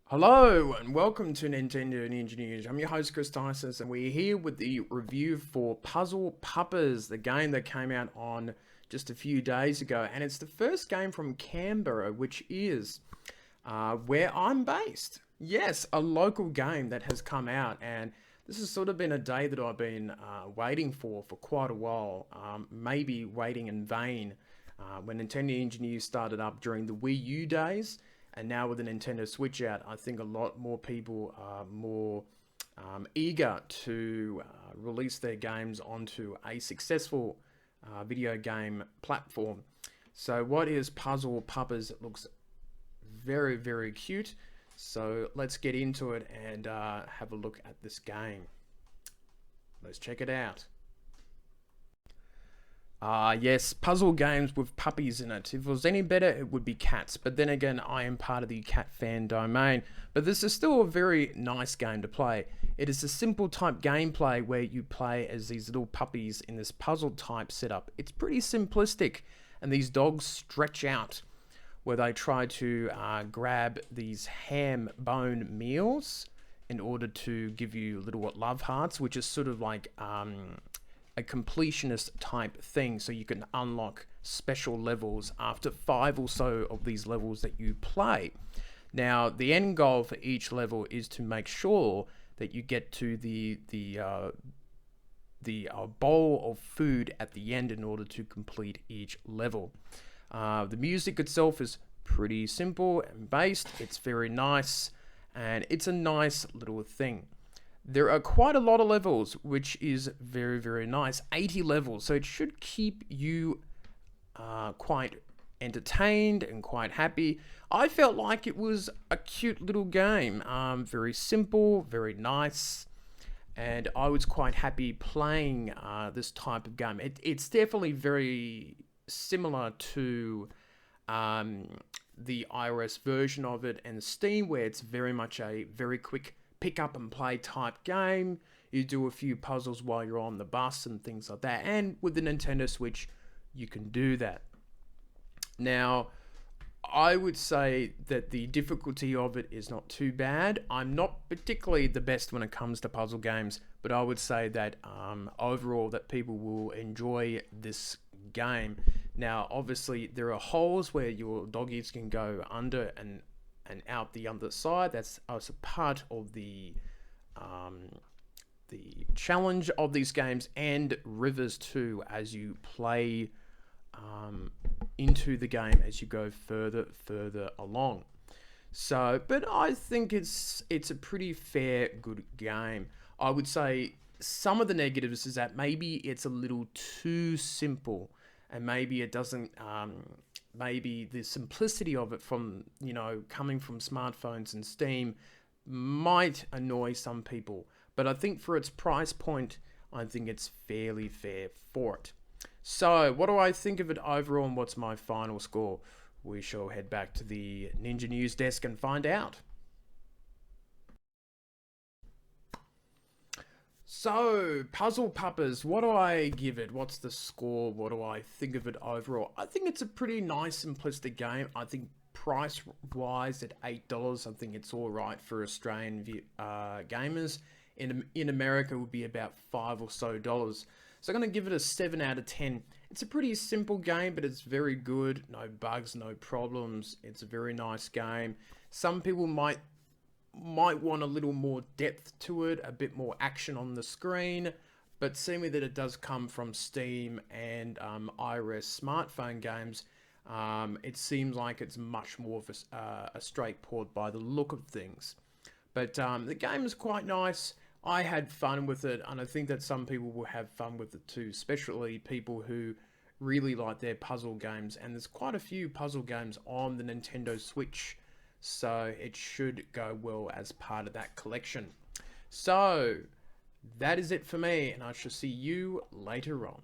Hello and welcome to Nintendo Ninja News. I'm your host Chris Dysis, and we're here with the review for Puzzle Puppers, the game that came out on just a few days ago, and it's the first game from Canberra, which is where I'm based. Yes, a local game that has come out, and this has sort of been a day that I've been waiting for quite a while, maybe waiting in vain. When Nintendo Ninja News started up during the Wii U days, and now with the Nintendo Switch out, I think a lot more people are more eager to release their games onto a successful video game platform. So what is Puzzle Puppers? It looks very, very cute. So let's get into it and have a look at this game. Let's check it out. Yes, puzzle games with puppies in it. If it was any better, it would be cats. But then again, I am part of the cat fan domain. But this is still a very nice game to play. It is a simple type gameplay where you play as these little puppies in this puzzle type setup. It's pretty simplistic, and these dogs stretch out where they try to grab these ham bone meals in order to give you little love hearts, which is sort of like a completionist type thing, so you can unlock special levels after 5 or so of these levels that you play. Now, the end goal for each level is to make sure that you get to the bowl of food at the end in order to complete each level. The music itself is pretty simple and based. It's very nice, and it's a nice little thing. There are quite a lot of levels, which is very, very nice. 80 levels, so it should keep you quite entertained and quite happy. I felt like it was a cute little game. Very simple, very nice, and I was quite happy playing this type of game. It's definitely very similar to the iOS version of it and Steam, where it's very much a very quick pick up and play type game. You do a few puzzles while you're on the bus and things like that. And with the Nintendo Switch, you can do that. Now, I would say that the difficulty of it is not too bad. I'm not particularly the best when it comes to puzzle games, but I would say that overall that people will enjoy this game. Now, obviously, there are holes where your doggies can go under and out the other side. That's as a part of the challenge of these games, and rivers too, as you play into the game as you go further along. So, but I think it's a pretty fair, good game. I would say some of the negatives is that maybe it's a little too simple, and maybe it doesn't. Maybe the simplicity of it from, coming from smartphones and Steam might annoy some people. But I think for its price point, I think it's fairly fair for it. So, what do I think of it overall, and what's my final score? We shall head back to the Ninja News desk and find out. So, Puzzle Puppers, what do I give it? What's the score? What do I think of it overall? I think it's a pretty nice, simplistic game. I think price-wise at $8, I think it's all right for Australian gamers. In America, it would be about $5 or so. So I'm going to give it a 7 out of 10. It's a pretty simple game, but it's very good. No bugs, no problems. It's a very nice game. Some people might want a little more depth to it, a bit more action on the screen, but seeing that it does come from Steam and iOS smartphone games, it seems like it's much more of a straight port by the look of things. But the game is quite nice. I had fun with it, and I think that some people will have fun with it too, especially people who really like their puzzle games, and there's quite a few puzzle games on the Nintendo Switch, so it should go well as part of that collection. So that is it for me, and I shall see you later on.